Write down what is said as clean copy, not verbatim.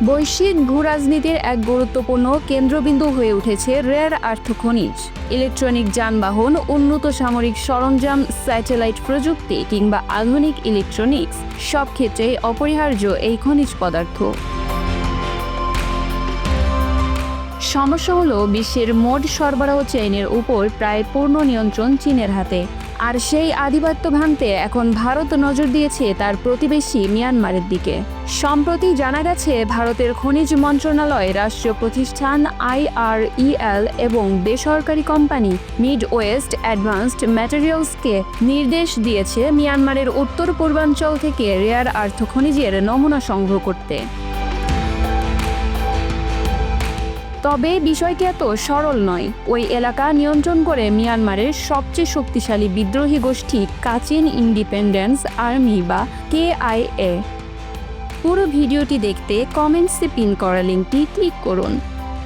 বৈশ্বিক ভূরাজনীতির এক গুরুত্বপূর্ণ কেন্দ্রবিন্দু হয়ে উঠেছে রেয়ার আর্থ খনিজ। ইলেকট্রনিক যানবাহন, উন্নত সামরিক সরঞ্জাম, স্যাটেলাইট প্রযুক্তি কিংবা আধুনিক ইলেকট্রনিক্স সব ক্ষেত্রেই অপরিহার্য এই খনিজ পদার্থ। সমস্যা হলো, বিশ্বের মোট সরবরাহ চেইনের উপর প্রায় পূর্ণ নিয়ন্ত্রণ চীনের হাতে। আর সেই আধিপত্য ভাঙতে এখন ভারত নজর দিয়েছে তার প্রতিবেশী মিয়ানমারের দিকে। সম্প্রতি জানা গেছে, ভারতের খনিজ মন্ত্রণালয়, রাষ্ট্রীয় প্রতিষ্ঠান IREL এবং বেসরকারি কোম্পানি মিড ওয়েস্ট অ্যাডভান্সড ম্যাটেরিয়ালসকে নির্দেশ দিয়েছে মিয়ানমারের উত্তর পূর্বাঞ্চল থেকে রেয়ার আর্থ খনিজের নমুনা সংগ্রহ করতে। তবে বিষয়টি এত সরল নয়। ওই এলাকা নিয়ন্ত্রণ করে মিয়ানমারের সবচেয়ে শক্তিশালী বিদ্রোহী গোষ্ঠী কাচিন ইন্ডিপেন্ডেন্স আর্মি বা KIA। পুরো ভিডিওটি দেখতে কমেন্টসে পিন করা লিঙ্কটি ক্লিক করুন।